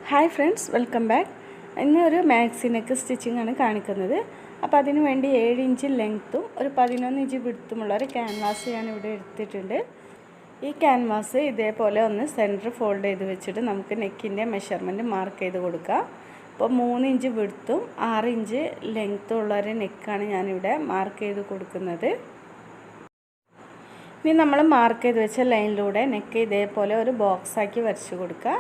Hi friends, welcome back. ഇന്നൊരു maxi neck stitching ആണ് കാണിക്കുന്നത്. അപ്പോൾ അതിനു വേണ്ടി 7 ഇഞ്ച് ലെങ്ത്തും ഒരു 11 ഇഞ്ച് വിഡ്ത്തുമുള്ള ഒരു ക്യാൻവാസ് ഞാനിവിടെ എടുത്തിട്ടുണ്ട്. ഈ ക്യാൻവാസ് ഇതേപോലെ ഒന്ന് സെൻറ്റർ ഫോൾഡ് ചെയ്ത് വെച്ചിട്ട് നമുക്ക് നെക്കിൻ്റെ മെഷർമെൻറ്റ് മാർക്ക് ചെയ്ത് കൊടുക്കാം. അപ്പോൾ 3 ഇഞ്ച് വിഡ്ത്തും 6 ഇഞ്ച് ലെങ്ത്തും ഉള്ള ഒരു നെക്കാണ് ഞാനിവിടെ മാർക്ക് ചെയ്ത് കൊടുക്കുന്നത്. ഇനി നമ്മൾ മാർക്ക് ചെയ്ത് വെച്ച ലൈനിലൂടെ നെക്ക് ഇതേപോലെ ഒരു ബോക്സാക്കി വരച്ച് കൊടുക്കുക.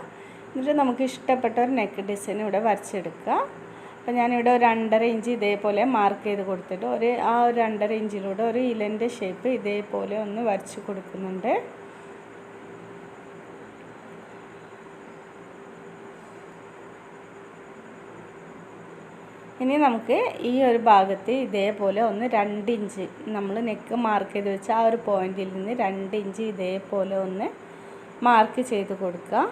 എന്നിട്ട് നമുക്ക് ഇഷ്ടപ്പെട്ട ഒരു നെക്ക് ഡിസൈൻ ഇവിടെ വരച്ചെടുക്കുക. അപ്പോൾ ഞാനിവിടെ ഒരു 2.5 ഇഞ്ച് ഇതേപോലെ മാർക്ക് ചെയ്ത് കൊടുത്തിട്ട് ഒരു 2.5 ഇഞ്ചിലൂടെ ഒരു ഇലൻ്റെ ഷേപ്പ് ഇതേപോലെ ഒന്ന് വരച്ച് കൊടുക്കുന്നുണ്ട്. ഇനി നമുക്ക് ഈ ഒരു ഭാഗത്ത് ഇതേപോലെ ഒന്ന് 2 ഇഞ്ച് നമ്മൾ നെക്ക് മാർക്ക് ചെയ്ത് വെച്ച ആ ഒരു പോയിന്റിൽ നിന്ന് 2 ഇഞ്ച് ഇതേപോലെ ഒന്ന് മാർക്ക് ചെയ്ത് കൊടുക്കുക.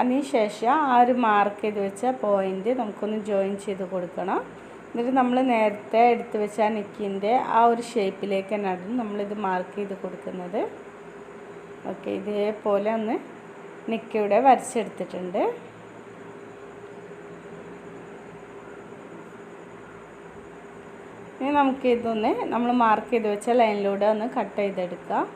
അതിനുശേഷം ആ ഒരു മാർക്ക് ചെയ്ത് വെച്ച പോയിന്റ് നമുക്കൊന്ന് ജോയിൻ ചെയ്ത് കൊടുക്കണം. എന്നിട്ട് നമ്മൾ നേരത്തെ എടുത്ത് വെച്ച നെക്കിൻ്റെ ആ ഒരു ഷേപ്പിലേക്ക് തന്നെയാണ് നമ്മളിത് മാർക്ക് ചെയ്ത് കൊടുക്കുന്നത്. ഓക്കെ, ഇതേപോലെ ഒന്ന് നെക്ക് ഇവിടെ വരച്ചെടുത്തിട്ടുണ്ട്. ഇനി നമുക്ക് ഇതൊന്ന് നമ്മൾ മാർക്ക് ചെയ്ത് വെച്ച ലൈനിലൂടെ ഒന്ന് കട്ട് ചെയ്തെടുക്കാം.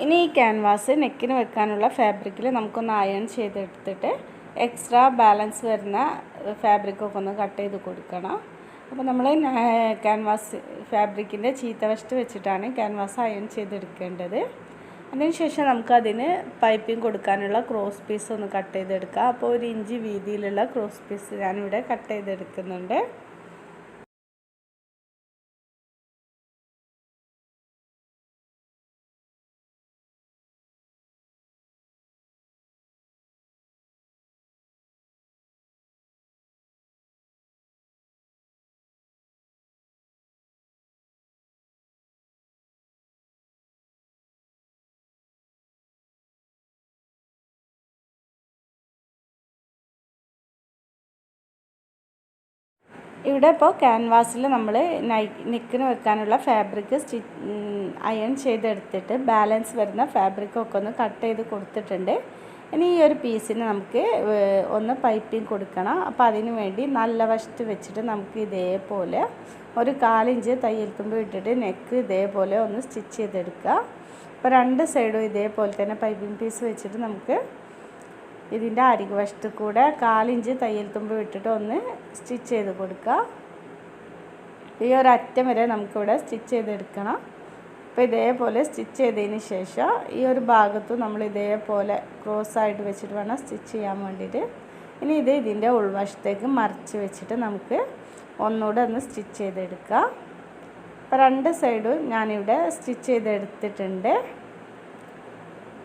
ഇനി ഈ ക്യാൻവാസ് നെക്കിന് വെക്കാനുള്ള ഫാബ്രിക്കിൽ നമുക്കൊന്ന് അയൺ ചെയ്തെടുത്തിട്ട് എക്സ്ട്രാ ബാലൻസ് വരുന്ന ഫാബ്രിക്കൊക്കെ ഒന്ന് കട്ട് ചെയ്ത് കൊടുക്കണം. അപ്പോൾ നമ്മൾ ക്യാൻവാസ് ഫാബ്രിക്കിൻ്റെ ചീത്ത വശത്ത് വെച്ചിട്ടാണ് ക്യാൻവാസ് അയൺ ചെയ്തെടുക്കേണ്ടത്. അതിനുശേഷം നമുക്കതിന് പൈപ്പിംഗ് കൊടുക്കാനുള്ള ക്രോസ് പീസ് ഒന്ന് കട്ട് ചെയ്തെടുക്കാം. അപ്പോൾ 1 ഇഞ്ച് വീതിയിലുള്ള ക്രോസ് പീസ് ഞാനിവിടെ കട്ട് ചെയ്തെടുക്കുന്നുണ്ട്. ഇവിടെ ഇപ്പോൾ ക്യാൻവാസിൽ നമ്മൾ നെക്കിന് വെക്കാനുള്ള ഫാബ്രിക് അയൺ ചെയ്തെടുത്തിട്ട് ബാലൻസ് വരുന്ന ഫാബ്രിക്കൊക്കെ ഒന്ന് കട്ട് ചെയ്ത് കൊടുത്തിട്ടുണ്ട്. ഇനി ഈ ഒരു പീസിന് നമുക്ക് ഒന്ന് പൈപ്പിംഗ് കൊടുക്കണം. അപ്പോൾ അതിന് വേണ്ടി നല്ല വശത്ത് വെച്ചിട്ട് നമുക്ക് ഇതേപോലെ ഒരു 1/4 ഇഞ്ച് തയ്യൽ തുമ്പ് ഇട്ടിട്ട് നെക്ക് ഇതേപോലെ ഒന്ന് സ്റ്റിച്ച് ചെയ്തെടുക്കുക. അപ്പോൾ 2 സൈഡും ഇതേപോലെ തന്നെ പൈപ്പിംഗ് പീസ് വെച്ചിട്ട് നമുക്ക് ഇതിൻ്റെ അരികുവശത്ത് കൂടെ 1/4 ഇഞ്ച് തയ്യൽ തുമ്പ് വിട്ടിട്ട് ഒന്ന് സ്റ്റിച്ച് ചെയ്ത് കൊടുക്കുക. ഈ ഒരു അറ്റം വരെ നമുക്കിവിടെ സ്റ്റിച്ച് ചെയ്തെടുക്കണം. അപ്പോൾ ഇതേപോലെ സ്റ്റിച്ച് ചെയ്തതിന് ശേഷം ഈ ഒരു ഭാഗത്ത് നമ്മൾ ഇതേപോലെ ക്രോസ് ആയിട്ട് വെച്ചിട്ട് വേണം സ്റ്റിച്ച് ചെയ്യാൻ വേണ്ടിയിട്ട്. ഇനി ഇതിൻ്റെ ഉൾവശത്തേക്ക് മറിച്ച് വെച്ചിട്ട് നമുക്ക് ഒന്നുകൂടെ ഒന്ന് സ്റ്റിച്ച് ചെയ്തെടുക്കുക. അപ്പോൾ 2 സൈഡും ഞാനിവിടെ സ്റ്റിച്ച് ചെയ്തെടുത്തിട്ടുണ്ട്.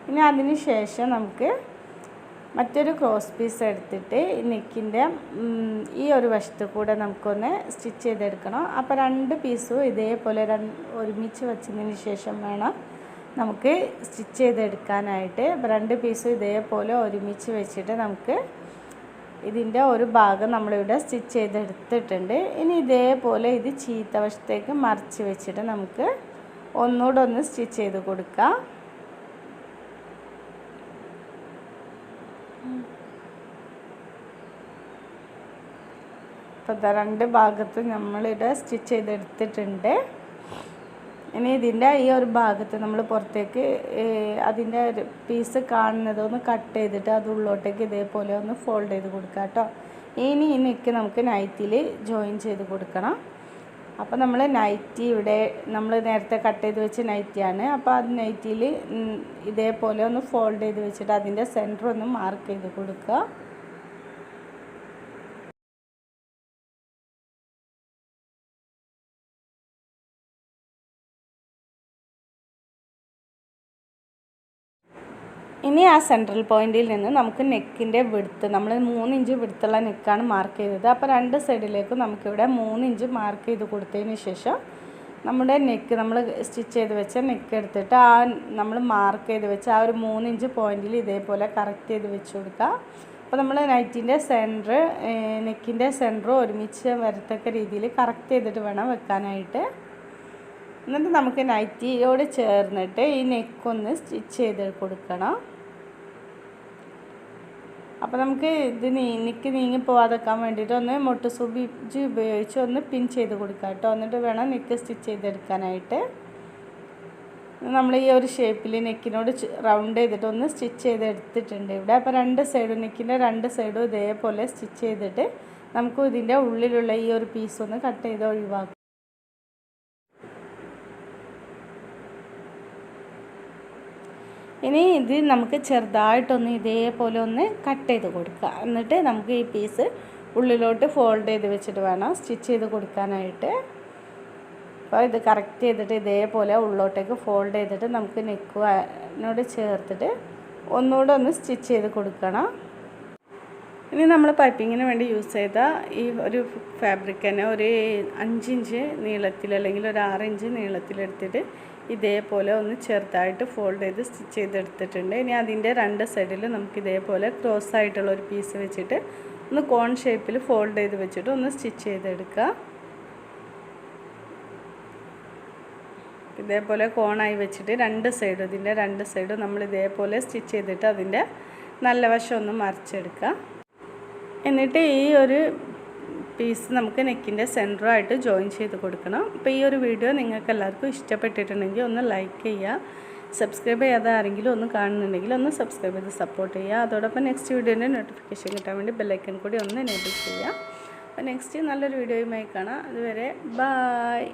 ഇനി അതിന് ശേഷം നമുക്ക് മറ്റൊരു ക്രോസ് പീസ് എടുത്തിട്ട് നെക്കിൻ്റെ ഈ ഒരു വശത്ത് കൂടെ നമുക്കൊന്ന് സ്റ്റിച്ച് ചെയ്തെടുക്കണം. അപ്പോൾ 2 പീസും ഇതേപോലെ ഒരുമിച്ച് വെച്ചതിന് ശേഷം വേണം നമുക്ക് സ്റ്റിച്ച് ചെയ്തെടുക്കാനായിട്ട്. അപ്പോൾ 2 പീസും ഇതേപോലെ ഒരുമിച്ച് വെച്ചിട്ട് നമുക്ക് ഇതിൻ്റെ ഒരു ഭാഗം നമ്മളിവിടെ സ്റ്റിച്ച് ചെയ്തെടുത്തിട്ടുണ്ട്. ഇനി ഇതേപോലെ ഇത് ചീത്ത വശത്തേക്ക് മറിച്ച് വെച്ചിട്ട് നമുക്ക് ഒന്നുകൂടെ ഒന്ന് സ്റ്റിച്ച് ചെയ്ത് കൊടുക്കാം. അപ്പോൾ 2 ഭാഗത്ത് നമ്മളിവിടെ സ്റ്റിച്ച് ചെയ്തെടുത്തിട്ടുണ്ട്. ഇനി ഇതിൻ്റെ ഈ ഒരു ഭാഗത്ത് നമ്മൾ പുറത്തേക്ക് അതിൻ്റെ ഒരു പീസ് കാണുന്നതൊന്ന് കട്ട് ചെയ്തിട്ട് അത് ഉള്ളോട്ടേക്ക് ഇതേപോലെ ഒന്ന് ഫോൾഡ് ചെയ്ത് കൊടുക്കുക കേട്ടോ. ഇനി ഈ നെക്ക് നമുക്ക് നൈറ്റിയിൽ ജോയിൻ ചെയ്ത് കൊടുക്കണം. അപ്പോൾ നമ്മൾ നൈറ്റി ഇവിടെ നമ്മൾ നേരത്തെ കട്ട് ചെയ്ത് വെച്ച് നൈറ്റിയാണ്. അപ്പോൾ അത് നൈറ്റിയിൽ ഇതേപോലെ ഒന്ന് ഫോൾഡ് ചെയ്ത് വെച്ചിട്ട് അതിൻ്റെ സെൻറ്റർ ഒന്ന് മാർക്ക് ചെയ്ത് കൊടുക്കുക. ഇനി ആ സെൻട്രൽ പോയിന്റിൽ നിന്ന് നമുക്ക് നെക്കിൻ്റെ വിഡ്ത്ത് നമ്മൾ 3 ഇഞ്ച് വിഡ്ത്തുള്ള നെക്കാണ് മാർക്ക് ചെയ്തത്. അപ്പോൾ 2 സൈഡിലേക്കും നമുക്കിവിടെ 3 ഇഞ്ച് മാർക്ക് ചെയ്ത് കൊടുത്തതിന് ശേഷം നമ്മുടെ നെക്ക് നമ്മൾ സ്റ്റിച്ച് ചെയ്ത് വെച്ച നെക്ക് എടുത്തിട്ട് നമ്മൾ മാർക്ക് ചെയ്ത് വെച്ച ആ ഒരു 3 ഇഞ്ച് പോയിന്റിൽ ഇതേപോലെ കറക്റ്റ് ചെയ്ത് വെച്ച് കൊടുക്കുക. അപ്പോൾ നമ്മൾ നൈറ്റിൻ്റെ സെൻറ്റർ നെക്കിൻ്റെ സെൻറ്റർ ഒരുമിച്ച് വരത്തക്ക രീതിയിൽ കറക്റ്റ് ചെയ്തിട്ട് വേണം വെക്കാനായിട്ട്. എന്നിട്ട് നമുക്ക് നൈറ്റിയോട് ചേർന്നിട്ട് ഈ നെക്കൊന്ന് സ്റ്റിച്ച് ചെയ്ത് കൊടുക്കണം. അപ്പോൾ നമുക്ക് ഇത് നെക്ക് നീങ്ങി പോവാതെക്കാൻ വേണ്ടിയിട്ട് ഒന്ന് മുട്ട് സൂചി ഉപയോഗിച്ച് ഒന്ന് പിൻ ചെയ്ത് കൊടുക്കാം കേട്ടോ. എന്നിട്ട് വേണം നെക്ക് സ്റ്റിച്ച് ചെയ്തെടുക്കാനായിട്ട്. നമ്മൾ ഈ ഒരു ഷേപ്പിൽ നെക്കിനോട് റൗണ്ട് ചെയ്തിട്ട് ഒന്ന് സ്റ്റിച്ച് ചെയ്തെടുത്തിട്ടുണ്ട് ഇവിടെ. അപ്പോൾ രണ്ട് സൈഡും നെക്കിൻ്റെ രണ്ട് സൈഡും ഇതേപോലെ സ്റ്റിച്ച് ചെയ്തിട്ട് നമുക്ക് ഇതിൻ്റെ ഉള്ളിലുള്ള ഈ ഒരു പീസ് ഒന്ന് കട്ട് ചെയ്ത് ഒഴിവാക്കാം. ഇനി ഇത് നമുക്ക് ചെറുതായിട്ടൊന്ന് ഇതേപോലെ ഒന്ന് കട്ട് ചെയ്ത് കൊടുക്കുക. എന്നിട്ട് നമുക്ക് ഈ പീസ് ഉള്ളിലോട്ട് ഫോൾഡ് ചെയ്ത് വെച്ചിട്ട് വേണം സ്റ്റിച്ച് ചെയ്ത് കൊടുക്കാനായിട്ട്. അപ്പോൾ ഇത് കറക്റ്റ് ചെയ്തിട്ട് ഇതേപോലെ ഉള്ളോട്ടേക്ക് ഫോൾഡ് ചെയ്തിട്ട് നമുക്ക് നെക്കിനോട് ചേർത്തിട്ട് ഒന്നുകൂടെ ഒന്ന് സ്റ്റിച്ച് ചെയ്ത് കൊടുക്കണം. ഇനി നമ്മൾ പൈപ്പിങ്ങിന് വേണ്ടി യൂസ് ചെയ്ത ഈ ഒരു ഫാബ്രിക് തന്നെ ഒരു 5 ഇഞ്ച് നീളത്തിൽ അല്ലെങ്കിൽ ഒരു 6 ഇഞ്ച് നീളത്തിലെടുത്തിട്ട് ഇതേപോലെ ഒന്ന് ചെറുതായിട്ട് ഫോൾഡ് ചെയ്ത് സ്റ്റിച്ച് ചെയ്തെടുത്തിട്ടുണ്ട്. ഇനി അതിൻ്റെ രണ്ട് സൈഡിൽ നമുക്ക് ഇതേപോലെ ക്രോസ് ആയിട്ടുള്ള ഒരു പീസ് വെച്ചിട്ട് ഒന്ന് കോൺ ഷേപ്പിൽ ഫോൾഡ് ചെയ്ത് വെച്ചിട്ട് ഒന്ന് സ്റ്റിച്ച് ചെയ്തെടുക്കുക. ഇതേപോലെ കോണായി വെച്ചിട്ട് ഇതിൻ്റെ രണ്ട് സൈഡും നമ്മൾ ഇതേപോലെ സ്റ്റിച്ച് ചെയ്തിട്ട് അതിൻ്റെ നല്ല വശം ഒന്ന് മറിച്ചെടുക്കുക. എന്നിട്ട് ഈ ഒരു പീസ് നമുക്ക് നെക്കിൻ്റെ സെൻറ്ററായിട്ട് ജോയിൻ ചെയ്ത് കൊടുക്കണം. അപ്പോൾ ഈ ഒരു വീഡിയോ നിങ്ങൾക്ക് എല്ലാവർക്കും ഇഷ്ടപ്പെട്ടിട്ടുണ്ടെങ്കിൽ ഒന്ന് ലൈക്ക് ചെയ്യുക. സബ്സ്ക്രൈബ് ചെയ്യാതെ ആരെങ്കിലും ഒന്ന് കാണുന്നുണ്ടെങ്കിൽ ഒന്ന് സബ്സ്ക്രൈബ് ചെയ്ത് സപ്പോർട്ട് ചെയ്യുക. അതോടൊപ്പം നെക്സ്റ്റ് വീഡിയോൻ്റെ നോട്ടിഫിക്കേഷൻ കിട്ടാൻ വേണ്ടി ബെല്ലൈക്കൺ കൂടി ഒന്ന് എനേബിൾ ചെയ്യുക. അപ്പോൾ നെക്സ്റ്റ് നല്ലൊരു വീഡിയോയുമായി കാണാം. അതുവരെ ബായ്.